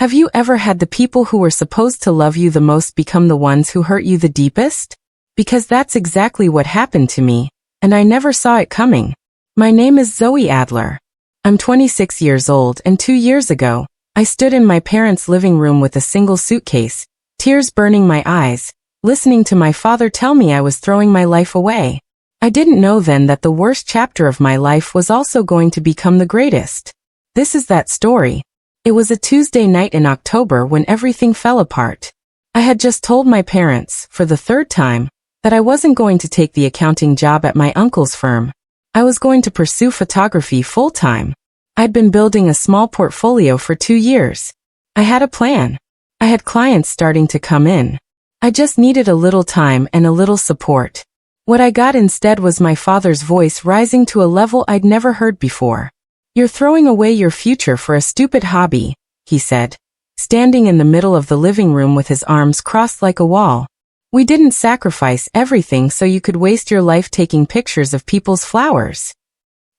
Have you ever had the people who were supposed to love you the most become the ones who hurt you the deepest? Because that's exactly what happened to me, and I never saw it coming. My name is Zoe Adler. I'm 26 years old, and 2 years ago, I stood in my parents' living room with a single suitcase, tears burning my eyes, listening to my father tell me I was throwing my life away. I didn't know then that the worst chapter of my life was also going to become the greatest. This is that story. It was a Tuesday night in October when everything fell apart. I had just told my parents, for the third time, that I wasn't going to take the accounting job at my uncle's firm. I was going to pursue photography full-time. I'd been building a small portfolio for 2 years. I had a plan. I had clients starting to come in. I just needed a little time and a little support. What I got instead was my father's voice rising to a level I'd never heard before. "You're throwing away your future for a stupid hobby," he said, standing in the middle of the living room with his arms crossed like a wall. "We didn't sacrifice everything so you could waste your life taking pictures of people's flowers."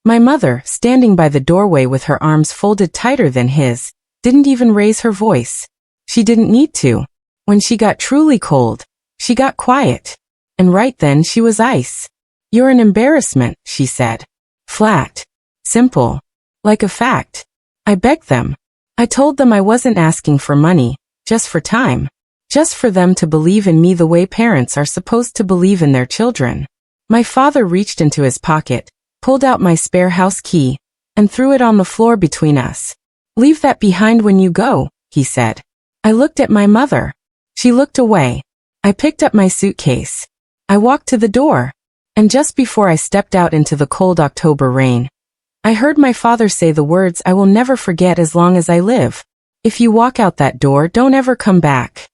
My mother, standing by the doorway with her arms folded tighter than his, didn't even raise her voice. She didn't need to. When she got truly cold, she got quiet. And right then she was ice. "You're an embarrassment," she said. Flat. Simple. Like a fact. I begged them. I told them I wasn't asking for money, just for time. Just for them to believe in me the way parents are supposed to believe in their children. My father reached into his pocket, pulled out my spare house key, and threw it on the floor between us. "Leave that behind when you go," he said. I looked at my mother. She looked away. I picked up my suitcase. I walked to the door. And just before I stepped out into the cold October rain, I heard my father say the words I will never forget as long as I live. "If you walk out that door, don't ever come back."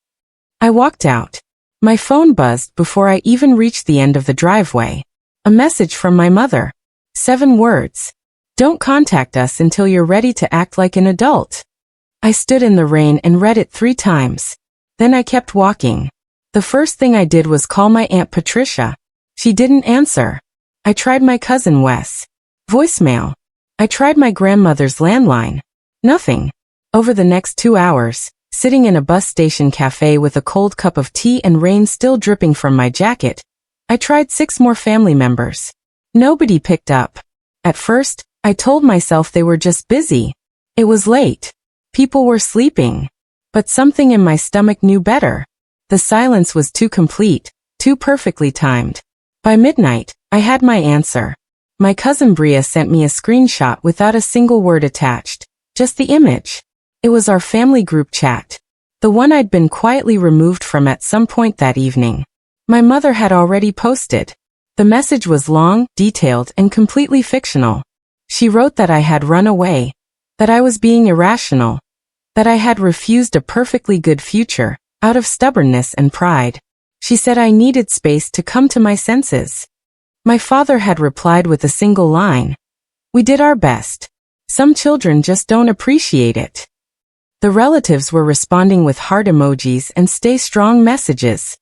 I walked out. My phone buzzed before I even reached the end of the driveway. A message from my mother. 7 words. "Don't contact us until you're ready to act like an adult." I stood in the rain and read it 3 times. Then I kept walking. The first thing I did was call my Aunt Patricia. She didn't answer. I tried my cousin Wes. Voicemail. I tried my grandmother's landline. Nothing. Over the next 2 hours, sitting in a bus station cafe with a cold cup of tea and rain still dripping from my jacket, I tried 6 more family members. Nobody picked up. At first, I told myself they were just busy. It was late. People were sleeping. But something in my stomach knew better. The silence was too complete, too perfectly timed. By midnight, I had my answer. My cousin Bria sent me a screenshot without a single word attached, just the image. It was our family group chat. The one I'd been quietly removed from at some point that evening. My mother had already posted. The message was long, detailed, and completely fictional. She wrote that I had run away, that I was being irrational, that I had refused a perfectly good future, out of stubbornness and pride. She said I needed space to come to my senses. My father had replied with a single line. "We did our best. Some children just don't appreciate it." The relatives were responding with heart emojis and stay strong messages,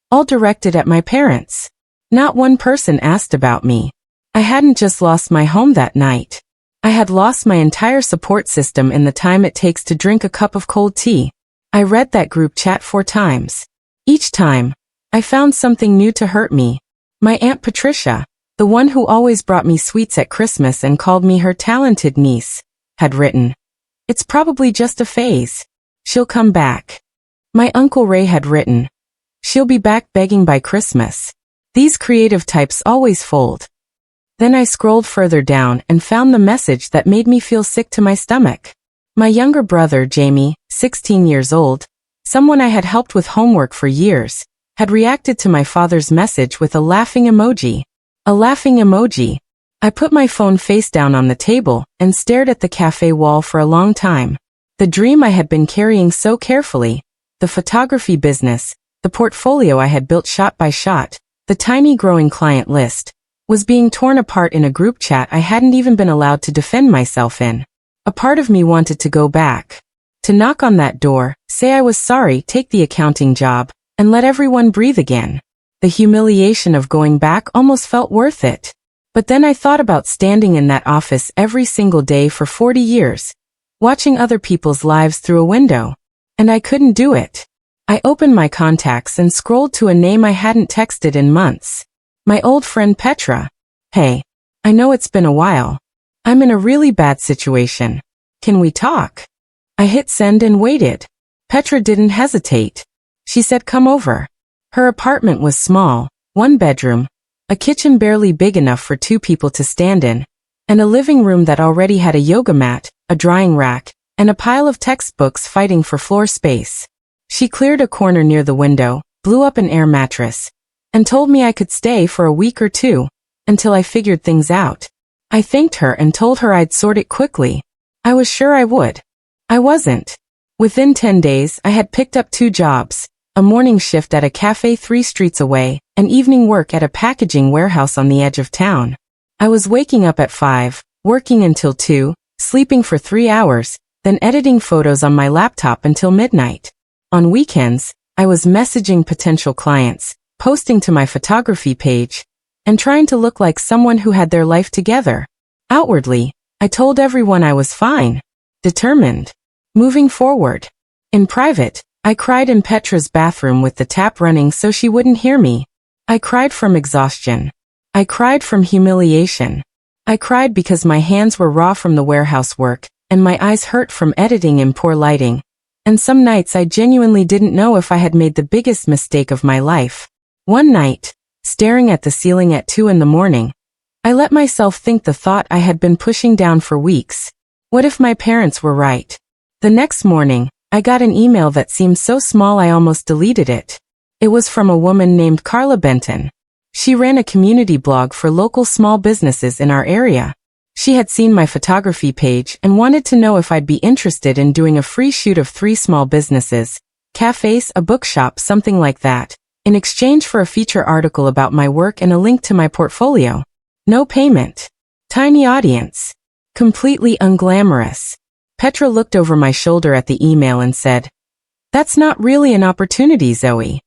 all directed at my parents. Not one person asked about me. I hadn't just lost my home that night. I had lost my entire support system in the time it takes to drink a cup of cold tea. I read that group chat 4 times. Each time, I found something new to hurt me. My Aunt Patricia, the one who always brought me sweets at Christmas and called me her talented niece, had written, "It's probably just a phase. She'll come back." My Uncle Ray had written, "She'll be back begging by Christmas." These creative types always fold. Then I scrolled further down and found the message that made me feel sick to my stomach. My younger brother, Jamie, 16 years old, someone I had helped with homework for years, had reacted to my father's message with a laughing emoji. A laughing emoji. I put my phone face down on the table and stared at the cafe wall for a long time. The dream I had been carrying so carefully, the photography business, the portfolio I had built shot by shot, the tiny growing client list, was being torn apart in a group chat I hadn't even been allowed to defend myself in. A part of me wanted to go back. To knock on that door, say I was sorry, take the accounting job, and let everyone breathe again. The humiliation of going back almost felt worth it. But then I thought about standing in that office every single day for 40 years. watching other people's lives through a window. And I couldn't do it. I opened my contacts and scrolled to a name I hadn't texted in months. My old friend Petra. Hey, I know it's been a while. I'm in a really bad situation. Can we talk? I hit send and waited. Petra didn't hesitate. She said come over. Her apartment was small, 1 bedroom, a kitchen barely big enough for 2 people to stand in, and a living room that already had a yoga mat, a drying rack, and a pile of textbooks fighting for floor space. She cleared a corner near the window, blew up an air mattress, and told me I could stay for a week or 2, until I figured things out. I thanked her and told her I'd sort it quickly. I was sure I would. I wasn't. Within 10 days, I had picked up 2 jobs, a morning shift at a cafe 3 streets away, and evening work at a packaging warehouse on the edge of town. I was waking up at 5, working until 2, sleeping for 3 hours, then editing photos on my laptop until midnight. On weekends, I was messaging potential clients, posting to my photography page, and trying to look like someone who had their life together. Outwardly, I told everyone I was fine, determined, moving forward. In private, I cried in Petra's bathroom with the tap running so she wouldn't hear me. I cried from exhaustion. I cried from humiliation. I cried because my hands were raw from the warehouse work, and my eyes hurt from editing in poor lighting. And some nights I genuinely didn't know if I had made the biggest mistake of my life. One night, staring at the ceiling at 2 in the morning, I let myself think the thought I had been pushing down for weeks. What if my parents were right? The next morning, I got an email that seemed so small I almost deleted it. It was from a woman named Carla Benton. She ran a community blog for local small businesses in our area. She had seen my photography page and wanted to know if I'd be interested in doing a free shoot of 3 small businesses, cafes, a bookshop, something like that, in exchange for a feature article about my work and a link to my portfolio. No payment. Tiny audience. Completely unglamorous. Petra looked over my shoulder at the email and said, "That's not really an opportunity, Zoe."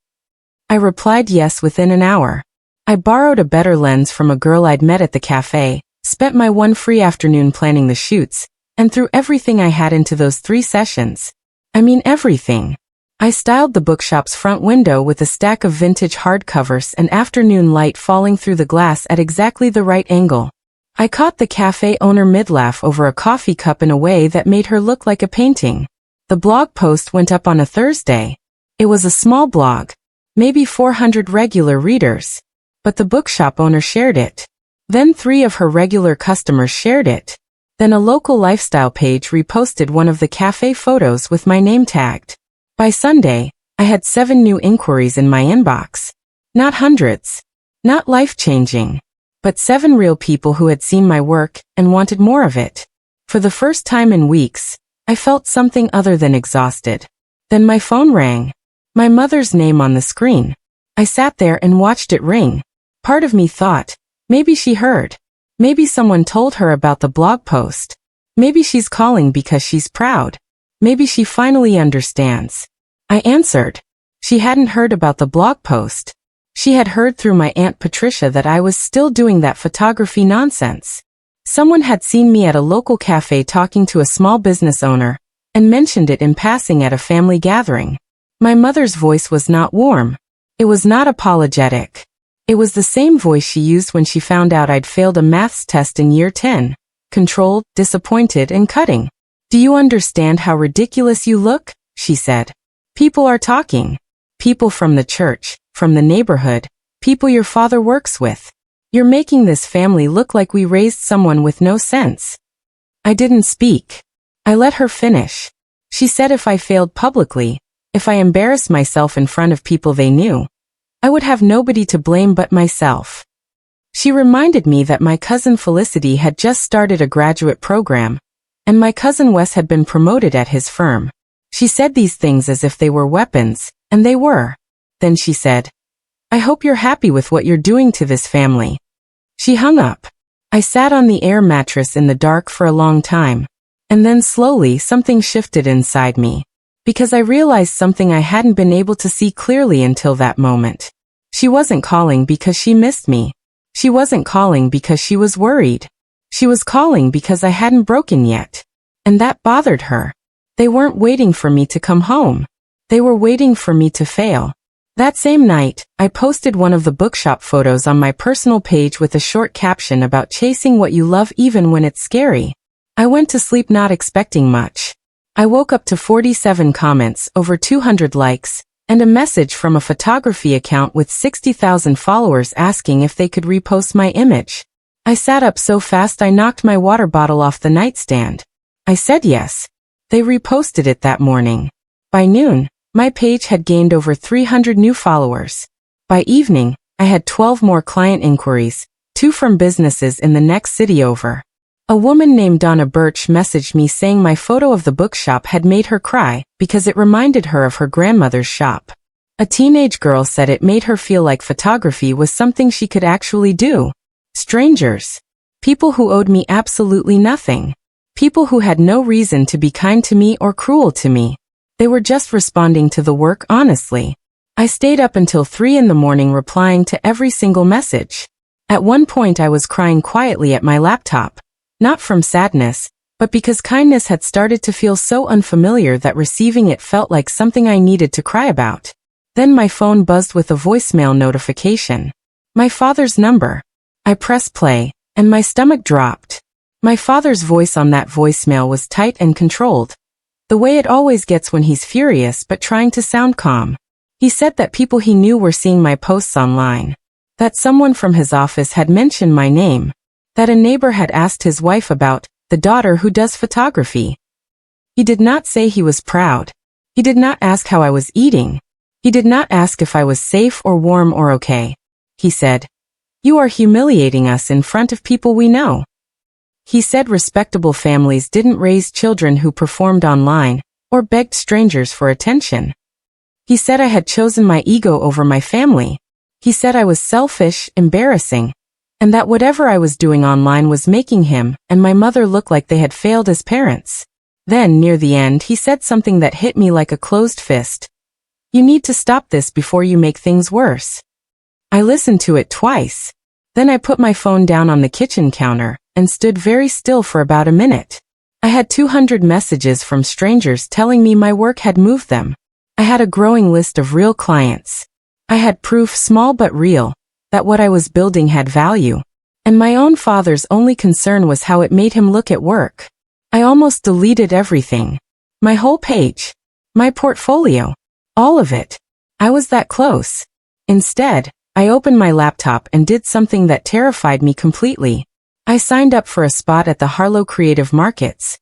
I replied yes within an hour. I borrowed a better lens from a girl I'd met at the cafe, spent my 1 free afternoon planning the shoots, and threw everything I had into those 3 sessions. I mean everything. I styled the bookshop's front window with a stack of vintage hardcovers and afternoon light falling through the glass at exactly the right angle. I caught the cafe owner mid-laugh over a coffee cup in a way that made her look like a painting. The blog post went up on a Thursday. It was a small blog, maybe 400 regular readers. But the bookshop owner shared it. Then 3 of her regular customers shared it. Then a local lifestyle page reposted one of the cafe photos with my name tagged. By Sunday, I had 7 new inquiries in my inbox. Not hundreds. Not life-changing. But 7 real people who had seen my work and wanted more of it. For the first time in weeks, I felt something other than exhausted. Then my phone rang. My mother's name on the screen. I sat there and watched it ring. Part of me thought, maybe she heard. Maybe someone told her about the blog post. Maybe she's calling because she's proud. Maybe she finally understands. I answered. She hadn't heard about the blog post. She had heard through my Aunt Patricia that I was still doing that photography nonsense. Someone had seen me at a local cafe talking to a small business owner, and mentioned it in passing at a family gathering. My mother's voice was not warm. It was not apologetic. It was the same voice she used when she found out I'd failed a maths test in year 10. Controlled, disappointed, and cutting. "Do you understand how ridiculous you look?" she said. "People are talking. People from the church, from the neighborhood, people your father works with. You're making this family look like we raised someone with no sense." I didn't speak. I let her finish. She said if I failed publicly, if I embarrassed myself in front of people they knew, I would have nobody to blame but myself. She reminded me that my cousin Felicity had just started a graduate program, and my cousin Wes had been promoted at his firm. She said these things as if they were weapons, and they were. Then she said, "I hope you're happy with what you're doing to this family." She hung up. I sat on the air mattress in the dark for a long time, and then slowly something shifted inside me. Because I realized something I hadn't been able to see clearly until that moment. She wasn't calling because she missed me. She wasn't calling because she was worried. She was calling because I hadn't broken yet. and that bothered her. They weren't waiting for me to come home. They were waiting for me to fail. That same night, I posted one of the bookshop photos on my personal page with a short caption about chasing what you love even when it's scary. I went to sleep not expecting much. I woke up to 47 comments, over 200 likes, and a message from a photography account with 60,000 followers asking if they could repost my image. I sat up so fast I knocked my water bottle off the nightstand. I said yes. They reposted it that morning. By noon, my page had gained over 300 new followers. By evening, I had 12 more client inquiries, 2 from businesses in the next city over. A woman named Donna Birch messaged me saying my photo of the bookshop had made her cry because it reminded her of her grandmother's shop. A teenage girl said it made her feel like photography was something she could actually do. Strangers. People who owed me absolutely nothing. People who had no reason to be kind to me or cruel to me. They were just responding to the work honestly. I stayed up until 3 in the morning replying to every single message. At one point I was crying quietly at my laptop. Not from sadness, but because kindness had started to feel so unfamiliar that receiving it felt like something I needed to cry about. Then my phone buzzed with a voicemail notification. My father's number. I pressed play, and my stomach dropped. My father's voice on that voicemail was tight and controlled. The way it always gets when he's furious but trying to sound calm. He said that people he knew were seeing my posts online. That someone from his office had mentioned my name. That a neighbor had asked his wife about the daughter who does photography. He did not say he was proud. He did not ask how I was eating. He did not ask if I was safe or warm or okay. He said, "You are humiliating us in front of people we know." He said respectable families didn't raise children who performed online or begged strangers for attention. He said I had chosen my ego over my family. He said I was selfish, embarrassing, and that whatever I was doing online was making him and my mother look like they had failed as parents. Then, near the end, he said something that hit me like a closed fist. "You need to stop this before you make things worse." I listened to it twice. Then I put my phone down on the kitchen counter and stood very still for about a minute. I had 200 messages from strangers telling me my work had moved them. I had a growing list of real clients. I had proof, small but real, that what I was building had value. And my own father's only concern was how it made him look at work. I almost deleted everything. My whole page. My portfolio. All of it. I was that close. Instead, I opened my laptop and did something that terrified me completely. I signed up for a spot at the Harlow Creative Markets,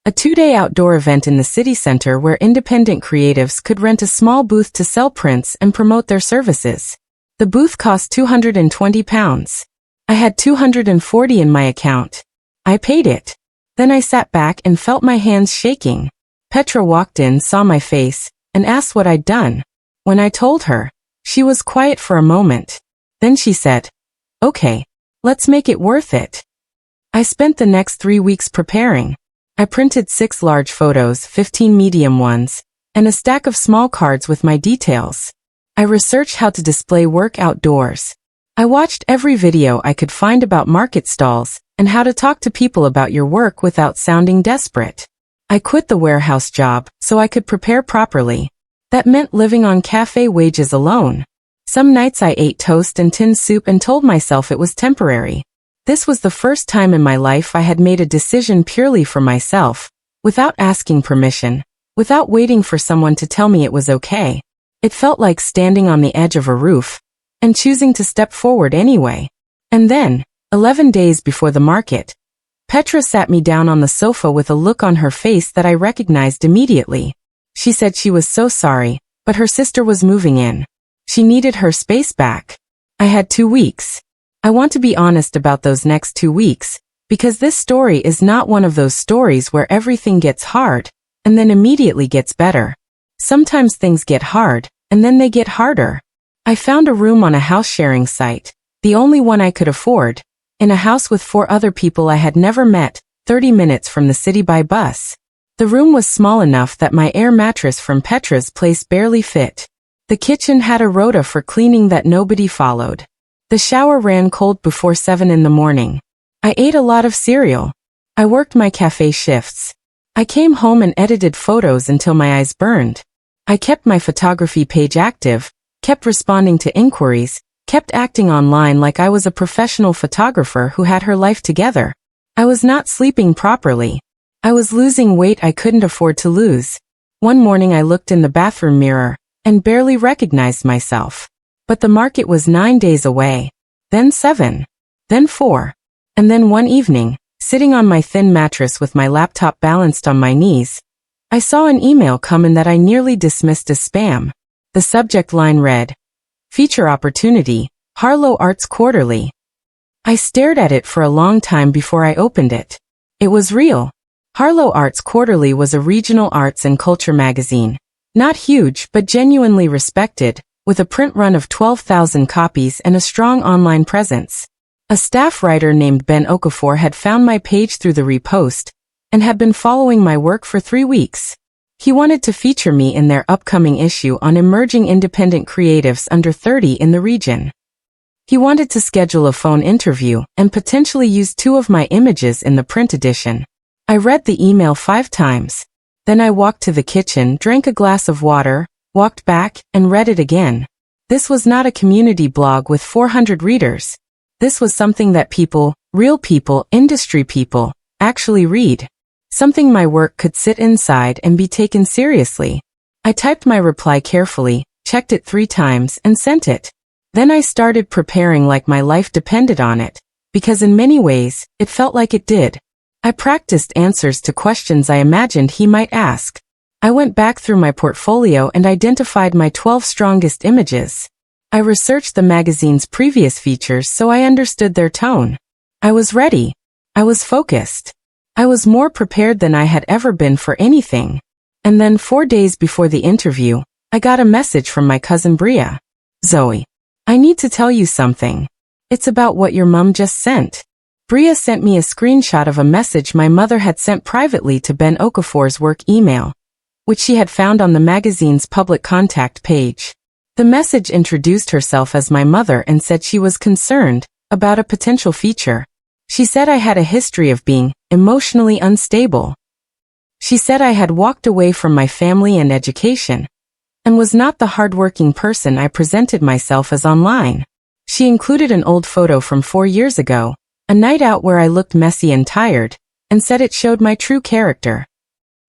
a 2-day outdoor event in the city center where independent creatives could rent a small booth to sell prints and promote their services. The booth cost £220. I had $240 in my account. I paid it. Then I sat back and felt my hands shaking. Petra walked in, saw my face, and asked what I'd done. When I told her, she was quiet for a moment. Then she said, "Okay, let's make it worth it." I spent the next 3 weeks preparing. I printed 6 large photos, 15 medium ones, and a stack of small cards with my details. I researched how to display work outdoors. I watched every video I could find about market stalls and how to talk to people about your work without sounding desperate. I quit the warehouse job so I could prepare properly. That meant living on cafe wages alone. Some nights I ate toast and tin soup and told myself it was temporary. This was the first time in my life I had made a decision purely for myself, without asking permission, without waiting for someone to tell me it was okay. It felt like standing on the edge of a roof, and choosing to step forward anyway. And then, 11 days before the market, Petra sat me down on the sofa with a look on her face that I recognized immediately. She said she was so sorry, but her sister was moving in. She needed her space back. I had 2 weeks. I want to be honest about those next 2 weeks, because this story is not one of those stories where everything gets hard, and then immediately gets better. Sometimes things get hard, and then they get harder. I found a room on a house-sharing site, the only one I could afford, in a house with 4 other people I had never met, 30 minutes from the city by bus. The room was small enough that my air mattress from Petra's place barely fit. The kitchen had a rota for cleaning that nobody followed. The shower ran cold before 7 in the morning. I ate a lot of cereal. I worked my cafe shifts. I came home and edited photos until my eyes burned. I kept my photography page active, kept responding to inquiries, kept acting online like I was a professional photographer who had her life together. I was not sleeping properly. I was losing weight I couldn't afford to lose. One morning I looked in the bathroom mirror and barely recognized myself. But the market was 9 days away, then 7, then 4, and then one evening, sitting on my thin mattress with my laptop balanced on my knees, I saw an email come in that I nearly dismissed as spam. The subject line read, "Feature Opportunity, Harlow Arts Quarterly." I stared at it for a long time before I opened it. It was real. Harlow Arts Quarterly was a regional arts and culture magazine. Not huge, but genuinely respected, with a print run of 12,000 copies and a strong online presence. A staff writer named Ben Okafor had found my page through the repost, and had been following my work for 3 weeks. He wanted to feature me in their upcoming issue on emerging independent creatives under 30 in the region. He wanted to schedule a phone interview and potentially use 2 of my images in the print edition. I read the email 5 times. Then I walked to the kitchen, drank a glass of water, walked back, and read it again. This was not a community blog with 400 readers. This was something that people, real people, industry people, actually read. Something my work could sit inside and be taken seriously. I typed my reply carefully, checked it 3 times, and sent it. Then I started preparing like my life depended on it, because in many ways, it felt like it did. I practiced answers to questions I imagined he might ask. I went back through my portfolio and identified my 12 strongest images. I researched the magazine's previous features so I understood their tone. I was ready. I was focused. I was more prepared than I had ever been for anything. And then 4 days before the interview, I got a message from my cousin Bria. "Zoe, I need to tell you something. It's about what your mom just sent." Bria sent me a screenshot of a message my mother had sent privately to Ben Okafor's work email, which she had found on the magazine's public contact page. The message introduced herself as my mother and said she was concerned about a potential feature. She said I had a history of being emotionally unstable. She said I had walked away from my family and education, and was not the hardworking person I presented myself as online. She included an old photo from 4 years ago, a night out where I looked messy and tired, and said it showed my true character.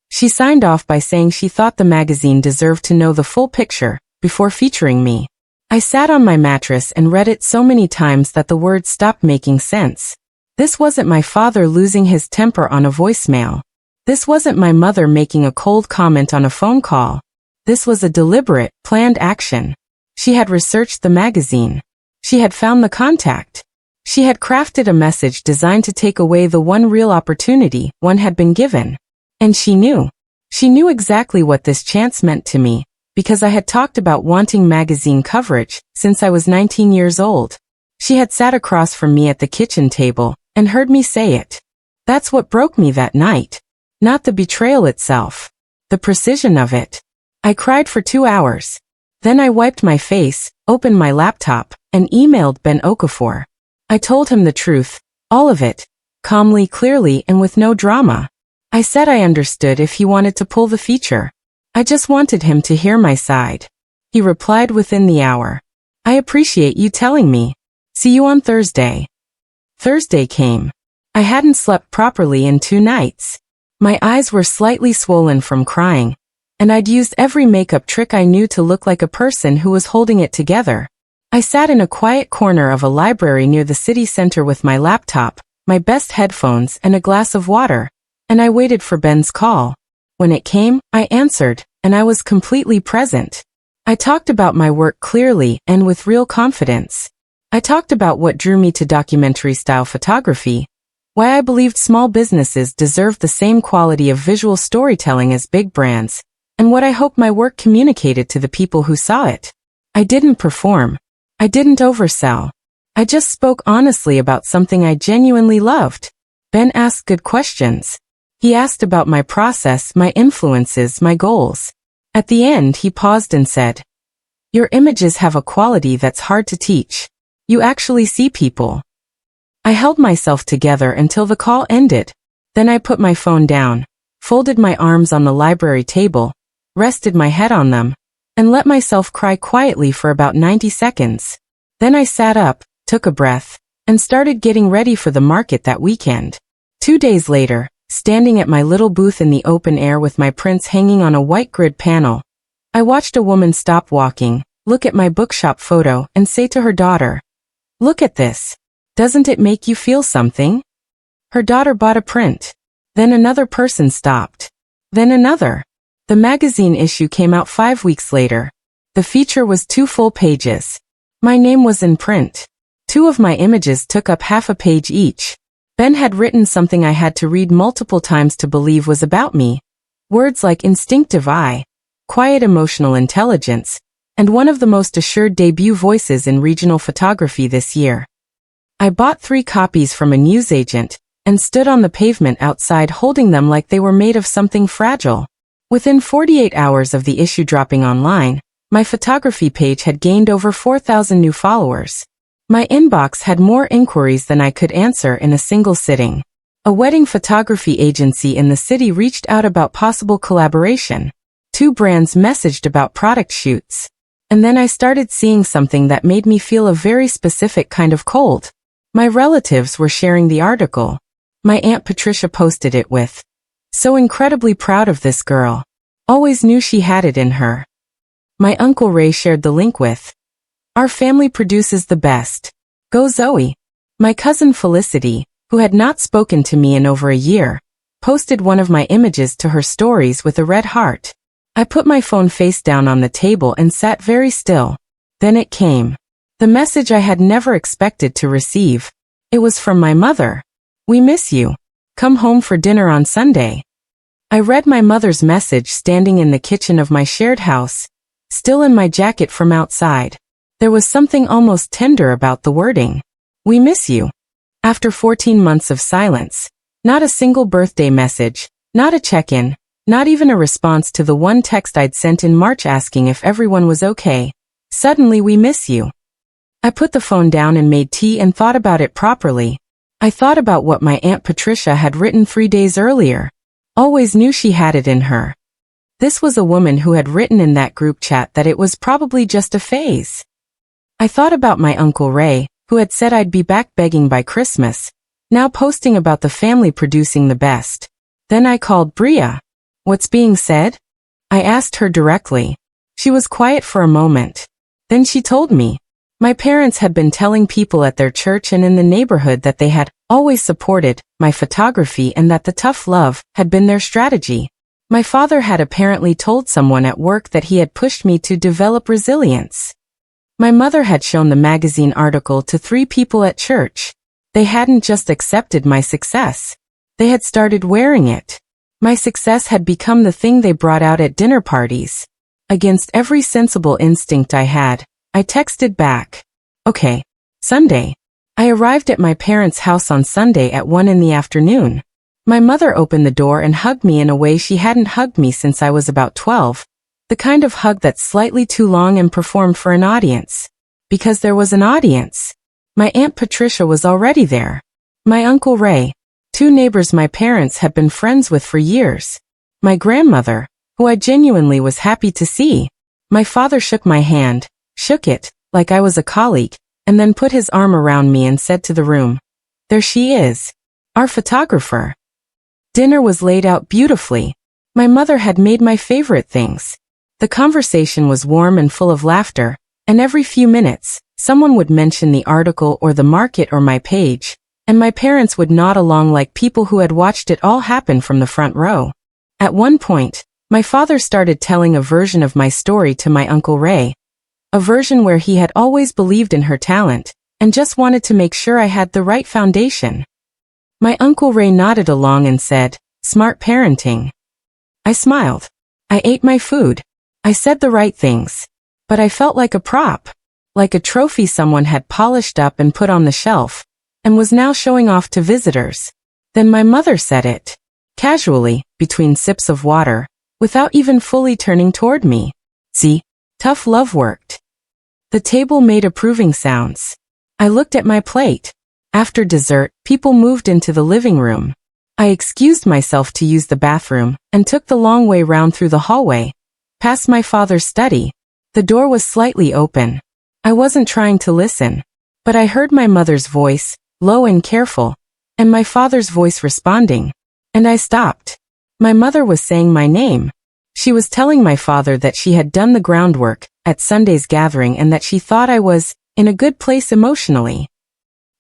She signed off by saying she thought the magazine deserved to know the full picture before featuring me. I sat on my mattress and read it so many times that the words stopped making sense. This wasn't my father losing his temper on a voicemail. This wasn't my mother making a cold comment on a phone call. This was a deliberate, planned action. She had researched the magazine. She had found the contact. She had crafted a message designed to take away the one real opportunity one had been given. And she knew. She knew exactly what this chance meant to me, because I had talked about wanting magazine coverage since I was 19 years old. She had sat across from me at the kitchen table and heard me say it. That's what broke me that night. Not the betrayal itself. The precision of it. I cried for 2 hours. Then I wiped my face, opened my laptop, and emailed Ben Okafor. I told him the truth, all of it, calmly, clearly, and with no drama. I said I understood if he wanted to pull the feature. I just wanted him to hear my side. He replied within the hour. "I appreciate you telling me. See you on Thursday." Thursday came. I hadn't slept properly in 2 nights. My eyes were slightly swollen from crying, and I'd used every makeup trick I knew to look like a person who was holding it together. I sat in a quiet corner of a library near the city center with my laptop, my best headphones, and a glass of water, and I waited for Ben's call. When it came, I answered, and I was completely present. I talked about my work clearly and with real confidence. I talked about what drew me to documentary-style photography, why I believed small businesses deserved the same quality of visual storytelling as big brands, and what I hoped my work communicated to the people who saw it. I didn't perform. I didn't oversell. I just spoke honestly about something I genuinely loved. Ben asked good questions. He asked about my process, my influences, my goals. At the end, he paused and said, "Your images have a quality that's hard to teach. You actually see people." I held myself together until the call ended. Then I put my phone down. folded my arms on the library table, rested my head on them, and let myself cry quietly for about 90 seconds. Then I sat up, took a breath, and started getting ready for the market that weekend. 2 days later, standing at my little booth in the open air with my prints hanging on a white grid panel, I watched a woman stop walking, look at my bookshop photo, and say to her daughter, "Look at this. Doesn't it make you feel something?" Her daughter bought a print. Then another person stopped. Then another. The magazine issue came out 5 weeks later. The feature was 2 full pages. My name was in print. 2 of my images took up half a page each. Ben had written something I had to read multiple times to believe was about me. Words like instinctive eye, quiet emotional intelligence, and one of the most assured debut voices in regional photography this year. I bought 3 copies from a newsagent and stood on the pavement outside holding them like they were made of something fragile. Within 48 hours of the issue dropping online, my photography page had gained over 4,000 new followers. My inbox had more inquiries than I could answer in a single sitting. A wedding photography agency in the city reached out about possible collaboration. 2 brands messaged about product shoots. And then I started seeing something that made me feel a very specific kind of cold. My relatives were sharing the article. My Aunt Patricia posted it with, "So incredibly proud of this girl. Always knew she had it in her." My Uncle Ray shared the link with, "Our family produces the best. Go Zoe." My cousin Felicity, who had not spoken to me in over a year, posted one of my images to her stories with a red heart. I put my phone face down on the table and sat very still. Then it came. The message I had never expected to receive. It was from my mother. "We miss you. Come home for dinner on Sunday." I read my mother's message standing in the kitchen of my shared house, still in my jacket from outside. There was something almost tender about the wording. "We miss you." After 14 months of silence, not a single birthday message, not a check-in, not even a response to the one text I'd sent in March asking if everyone was okay. Suddenly, "We miss you." I put the phone down and made tea and thought about it properly. I thought about what my Aunt Patricia had written 3 days earlier. Always knew she had it in her. This was a woman who had written in that group chat that it was probably just a phase. I thought about my Uncle Ray, who had said I'd be back begging by Christmas, now posting about the family producing the best. Then I called Bria. "What's being said?" I asked her directly. She was quiet for a moment. Then she told me. My parents had been telling people at their church and in the neighborhood that they had always supported my photography and that the tough love had been their strategy. My father had apparently told someone at work that he had pushed me to develop resilience. My mother had shown the magazine article to 3 people at church. They hadn't just accepted my success. They had started wearing it. My success had become the thing they brought out at dinner parties. Against every sensible instinct I had, I texted back, "Okay, Sunday." I arrived at my parents' house on Sunday at 1 in the afternoon. My mother opened the door and hugged me in a way she hadn't hugged me since I was about 12. The kind of hug that's slightly too long and performed for an audience. Because there was an audience. My Aunt Patricia was already there. My Uncle Ray. 2 neighbors my parents had been friends with for years. My grandmother, who I genuinely was happy to see. My father shook my hand, shook it, like I was a colleague, and then put his arm around me and said to the room, "There she is. Our photographer." Dinner was laid out beautifully. My mother had made my favorite things. The conversation was warm and full of laughter, and every few minutes, someone would mention the article or the market or my page, and my parents would nod along like people who had watched it all happen from the front row. At one point, my father started telling a version of my story to my Uncle Ray. A version where he had always believed in her talent, and just wanted to make sure I had the right foundation. My Uncle Ray nodded along and said, "Smart parenting." I smiled. I ate my food. I said the right things. But I felt like a prop. Like a trophy someone had polished up and put on the shelf, and was now showing off to visitors. Then my mother said it. Casually, between sips of water, without even fully turning toward me. "See, tough love worked." The table made approving sounds. I looked at my plate. After dessert, people moved into the living room. I excused myself to use the bathroom and took the long way round through the hallway, past my father's study. The door was slightly open. I wasn't trying to listen, but I heard my mother's voice, low and careful, and my father's voice responding, and I stopped. My mother was saying my name. She was telling my father that she had done the groundwork at Sunday's gathering and that she thought I was in a good place emotionally.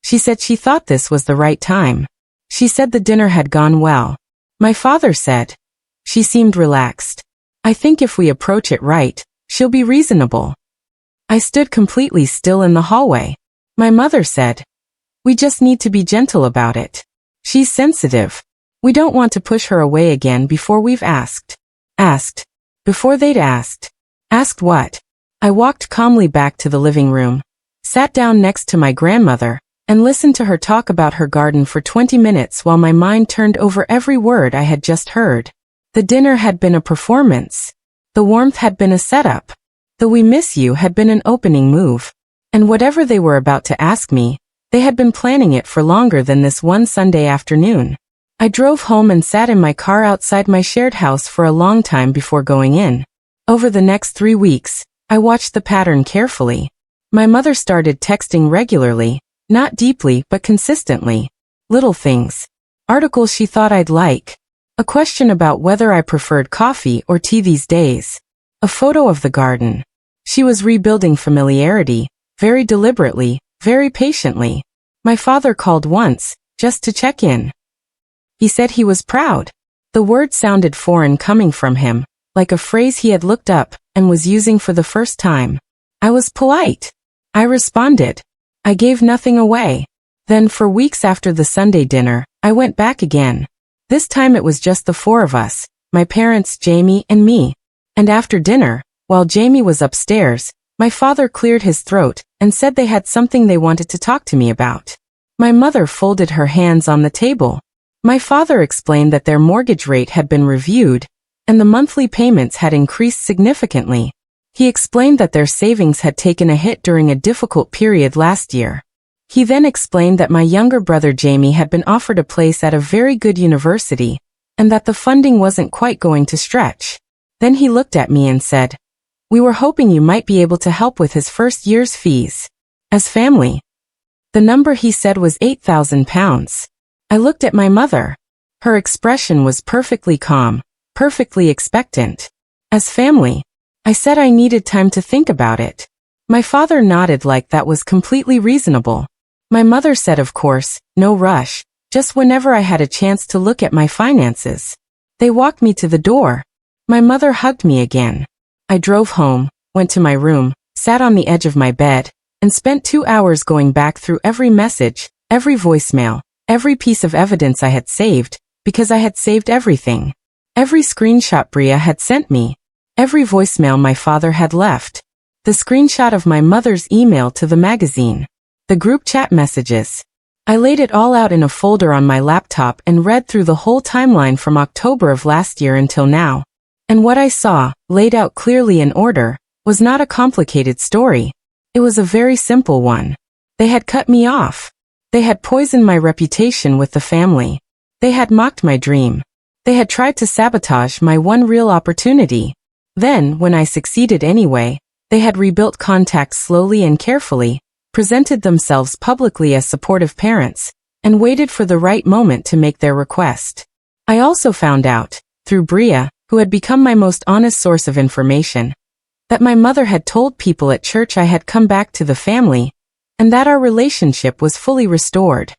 She said she thought this was the right time. She said the dinner had gone well. My father said. She seemed relaxed. I think if we approach it right, she'll be reasonable. I stood completely still in the hallway. My mother said, we just need to be gentle about it. She's sensitive. We don't want to push her away again before we've asked. Asked. Before they'd asked. Asked what? I walked calmly back to the living room, sat down next to my grandmother, and listened to her talk about her garden for 20 minutes while my mind turned over every word I had just heard. The dinner had been a performance. The warmth had been a setup. The "we miss you" had been an opening move. And whatever they were about to ask me, they had been planning it for longer than this one Sunday afternoon. I drove home and sat in my car outside my shared house for a long time before going in. Over the next 3 weeks, I watched the pattern carefully. My mother started texting regularly, not deeply but consistently. Little things. Articles she thought I'd like. A question about whether I preferred coffee or tea these days. A photo of the garden. She was rebuilding familiarity, very deliberately, very patiently. My father called once, just to check in. He said he was proud. The word sounded foreign coming from him, like a phrase he had looked up and was using for the first time. I was polite. I responded. I gave nothing away. Then for weeks after the Sunday dinner, I went back again. This time it was just the 4 of us, my parents, Jamie, and me. And after dinner, while Jamie was upstairs, my father cleared his throat and said they had something they wanted to talk to me about. My mother folded her hands on the table. My father explained that their mortgage rate had been reviewed, and the monthly payments had increased significantly. He explained that their savings had taken a hit during a difficult period last year. He then explained that my younger brother Jamie had been offered a place at a very good university, and that the funding wasn't quite going to stretch. Then he looked at me and said, we were hoping you might be able to help with his first year's fees. As family. The number he said was £8,000. I looked at my mother. Her expression was perfectly calm, perfectly expectant. As family. I said I needed time to think about it. My father nodded like that was completely reasonable. My mother said of course, no rush, just whenever I had a chance to look at my finances. They walked me to the door. My mother hugged me again. I drove home, went to my room, sat on the edge of my bed, and spent 2 hours going back through every message, every voicemail, every piece of evidence I had saved, because I had saved everything. Every screenshot Bria had sent me. Every voicemail my father had left. The screenshot of my mother's email to the magazine. The group chat messages. I laid it all out in a folder on my laptop and read through the whole timeline from October of last year until now. And what I saw, laid out clearly in order, was not a complicated story. It was a very simple one. They had cut me off. They had poisoned my reputation with the family. They had mocked my dream. They had tried to sabotage my one real opportunity. Then, when I succeeded anyway, they had rebuilt contacts slowly and carefully, presented themselves publicly as supportive parents, and waited for the right moment to make their request. I also found out, through Bria, who had become my most honest source of information, that my mother had told people at church I had come back to the family, and that our relationship was fully restored.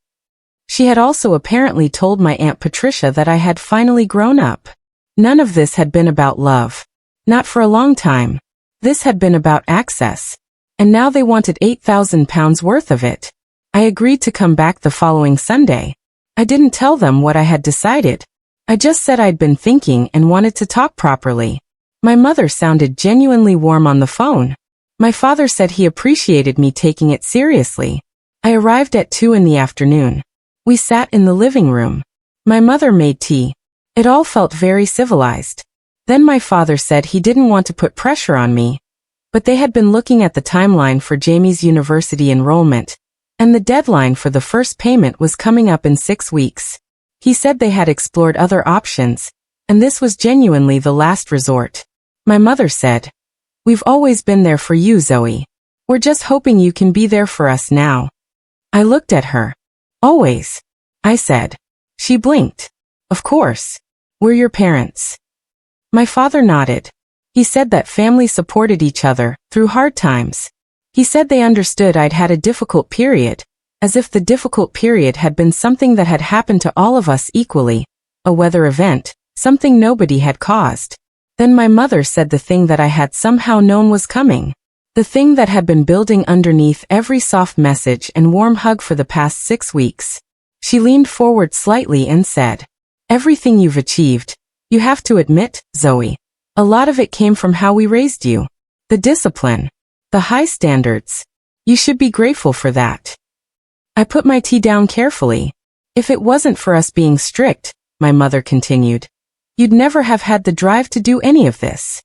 She had also apparently told my Aunt Patricia that I had finally grown up. None of this had been about love. Not for a long time. This had been about access. And now they wanted £8,000 worth of it. I agreed to come back the following Sunday. I didn't tell them what I had decided. I just said I'd been thinking and wanted to talk properly. My mother sounded genuinely warm on the phone. My father said he appreciated me taking it seriously. I arrived at 2 in the afternoon. We sat in the living room. My mother made tea. It all felt very civilized. Then my father said he didn't want to put pressure on me, but they had been looking at the timeline for Jamie's university enrollment, and the deadline for the first payment was coming up in 6 weeks. He said they had explored other options, and this was genuinely the last resort. My mother said, "We've always been there for you, Zoe. We're just hoping you can be there for us now." I looked at her. "Always," I said. She blinked. "Of course. We're your parents." My father nodded. He said that family supported each other through hard times. He said they understood I'd had a difficult period, as if the difficult period had been something that had happened to all of us equally, a weather event, something nobody had caused. Then my mother said the thing that I had somehow known was coming. The thing that had been building underneath every soft message and warm hug for the past 6 weeks. She leaned forward slightly and said, "Everything you've achieved, you have to admit, Zoe, a lot of it came from how we raised you. The discipline, the high standards. You should be grateful for that." I put my tea down carefully. "If it wasn't for us being strict," my mother continued, "you'd never have had the drive to do any of this."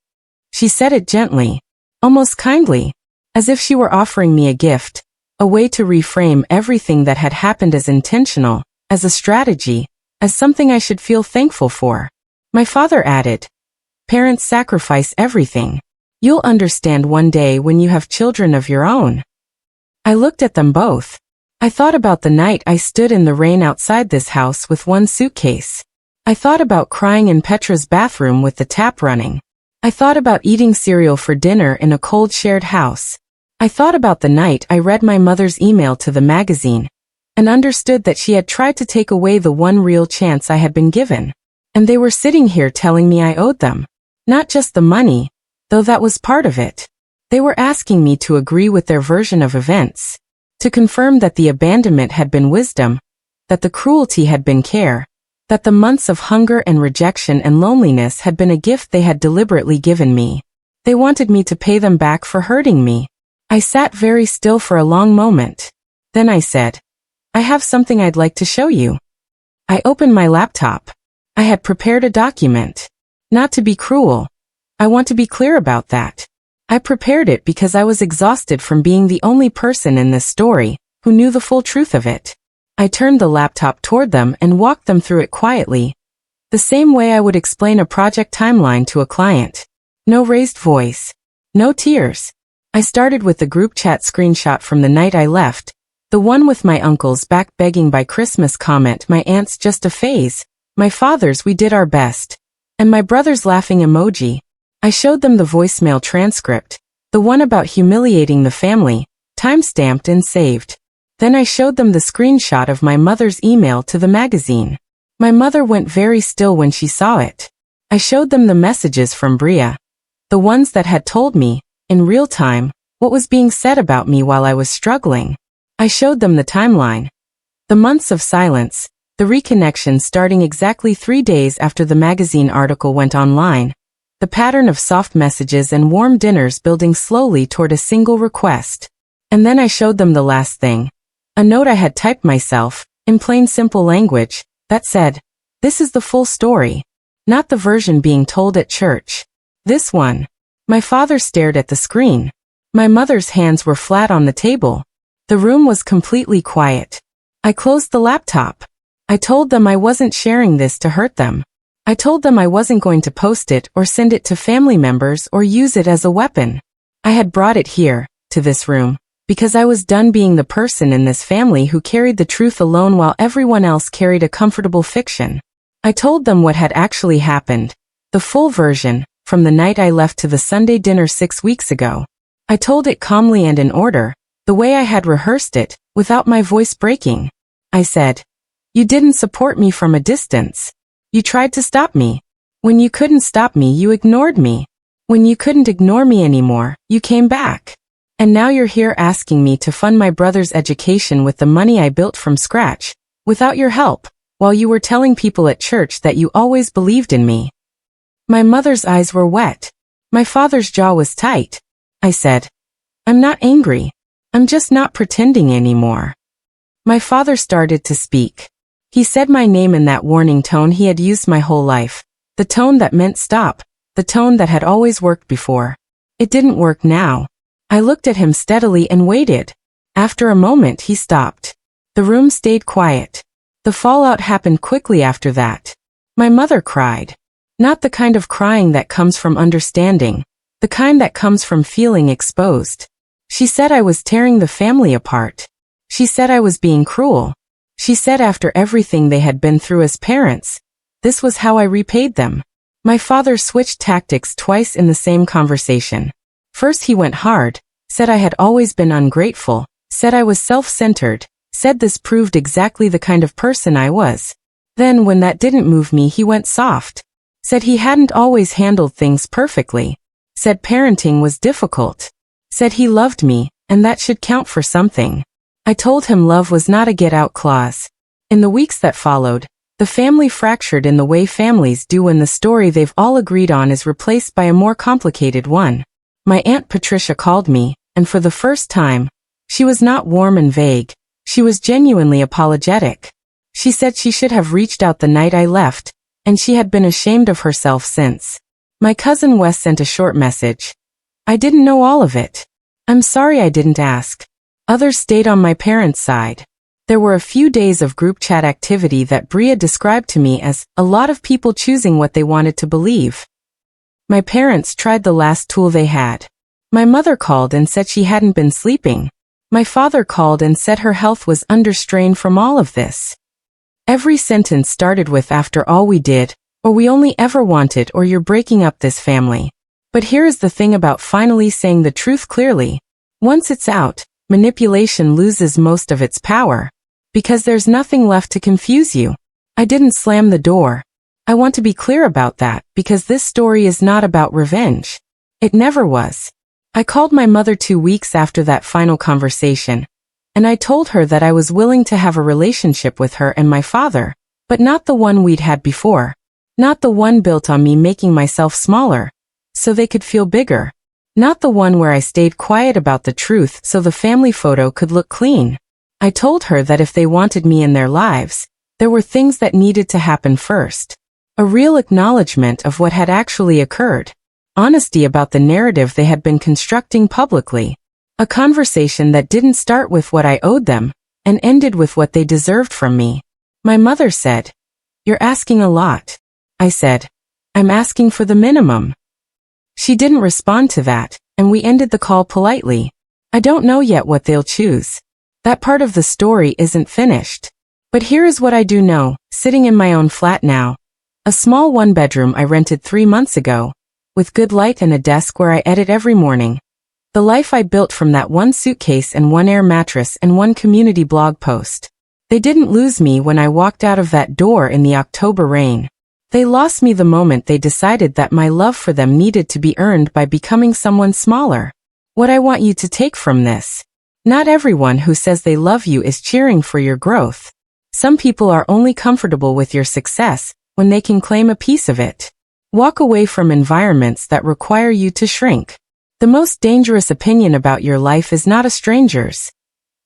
She said it gently, almost kindly, as if she were offering me a gift, a way to reframe everything that had happened as intentional, as a strategy, as something I should feel thankful for. My father added, "Parents sacrifice everything. You'll understand one day when you have children of your own." I looked at them both. I thought about the night I stood in the rain outside this house with one suitcase. I thought about crying in Petra's bathroom with the tap running. I thought about eating cereal for dinner in a cold shared house. I thought about the night I read my mother's email to the magazine and understood that she had tried to take away the one real chance I had been given. And they were sitting here telling me I owed them. Not just the money, though that was part of it. They were asking me to agree with their version of events, to confirm that the abandonment had been wisdom, that the cruelty had been care, that the months of hunger and rejection and loneliness had been a gift they had deliberately given me. They wanted me to pay them back for hurting me. I sat very still for a long moment. Then I said, "I have something I'd like to show you." I opened my laptop. I had prepared a document. Not to be cruel. I want to be clear about that. I prepared it because I was exhausted from being the only person in this story who knew the full truth of it. I turned the laptop toward them and walked them through it quietly, the same way I would explain a project timeline to a client. No raised voice. No tears. I started with the group chat screenshot from the night I left, the one with my uncle's back begging by Christmas comment, my aunt's just a phase, my father's we did our best, and my brother's laughing emoji. I showed them the voicemail transcript, the one about humiliating the family, time-stamped and saved. Then I showed them the screenshot of my mother's email to the magazine. My mother went very still when she saw it. I showed them the messages from Bria, the ones that had told me, in real time, what was being said about me while I was struggling. I showed them the timeline. The months of silence, the reconnection starting exactly 3 days after the magazine article went online, the pattern of soft messages and warm dinners building slowly toward a single request. And then I showed them the last thing, a note I had typed myself, in plain simple language, that said, "This is the full story, not the version being told at church. This one." My father stared at the screen. My mother's hands were flat on the table. The room was completely quiet. I closed the laptop. I told them I wasn't sharing this to hurt them. I told them I wasn't going to post it or send it to family members or use it as a weapon. I had brought it here, to this room, because I was done being the person in this family who carried the truth alone while everyone else carried a comfortable fiction. I told them what had actually happened, the full version, from the night I left to the Sunday dinner 6 weeks ago. I told it calmly and in order, the way I had rehearsed it, without my voice breaking. I said, "You didn't support me from a distance. You tried to stop me. When you couldn't stop me, you ignored me. When you couldn't ignore me anymore, you came back. And now you're here asking me to fund my brother's education with the money I built from scratch, without your help, while you were telling people at church that you always believed in me." My mother's eyes were wet. My father's jaw was tight. I said, "I'm not angry. I'm just not pretending anymore." My father started to speak. He said my name in that warning tone he had used my whole life, the tone that meant stop, the tone that had always worked before. It didn't work now. I looked at him steadily and waited. After a moment he stopped. The room stayed quiet. The fallout happened quickly after that. My mother cried. Not the kind of crying that comes from understanding, the kind that comes from feeling exposed. She said I was tearing the family apart. She said I was being cruel. She said after everything they had been through as parents, this was how I repaid them. My father switched tactics twice in the same conversation. First he went hard, said I had always been ungrateful, said I was self-centered, said this proved exactly the kind of person I was. Then when that didn't move me he went soft. Said he hadn't always handled things perfectly. Said parenting was difficult. Said he loved me, and that should count for something. I told him love was not a get-out clause. In the weeks that followed, the family fractured in the way families do when the story they've all agreed on is replaced by a more complicated one. My Aunt Patricia called me, and for the first time, she was not warm and vague. She was genuinely apologetic. She said she should have reached out the night I left, and she had been ashamed of herself since. My cousin Wes sent a short message. I didn't know all of it. I'm sorry I didn't ask. Others stayed on my parents' side. There were a few days of group chat activity that Bria described to me as a lot of people choosing what they wanted to believe. My parents tried the last tool they had. My mother called and said she hadn't been sleeping. My father called and said her health was under strain from all of this. Every sentence started with after all we did, or we only ever wanted, or you're breaking up this family. But here is the thing about finally saying the truth clearly. Once it's out, manipulation loses most of its power. Because there's nothing left to confuse you. I didn't slam the door. I want to be clear about that, because this story is not about revenge. It never was. I called my mother 2 weeks after that final conversation, and I told her that I was willing to have a relationship with her and my father, but not the one we'd had before. Not the one built on me making myself smaller, so they could feel bigger. Not the one where I stayed quiet about the truth so the family photo could look clean. I told her that if they wanted me in their lives, there were things that needed to happen first. A real acknowledgement of what had actually occurred. Honesty about the narrative they had been constructing publicly. A conversation that didn't start with what I owed them, and ended with what they deserved from me. My mother said, "You're asking a lot." I said, "I'm asking for the minimum." She didn't respond to that, and we ended the call politely. I don't know yet what they'll choose. That part of the story isn't finished. But here is what I do know, sitting in my own flat now. A small one-bedroom I rented 3 months ago, with good light and a desk where I edit every morning. The life I built from that one suitcase and one air mattress and one community blog post. They didn't lose me when I walked out of that door in the October rain. They lost me the moment they decided that my love for them needed to be earned by becoming someone smaller. What I want you to take from this. Not everyone who says they love you is cheering for your growth. Some people are only comfortable with your success when they can claim a piece of it. Walk away from environments that require you to shrink. The most dangerous opinion about your life is not a stranger's.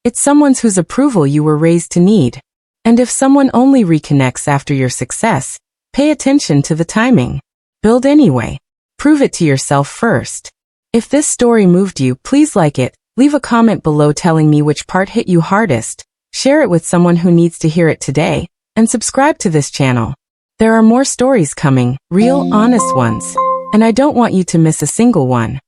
It's someone's whose approval you were raised to need. And if someone only reconnects after your success, pay attention to the timing. Build anyway. Prove it to yourself first. If this story moved you, please like it. Leave a comment below telling me which part hit you hardest, share it with someone who needs to hear it today, and subscribe to this channel. There are more stories coming, real, honest ones, and I don't want you to miss a single one.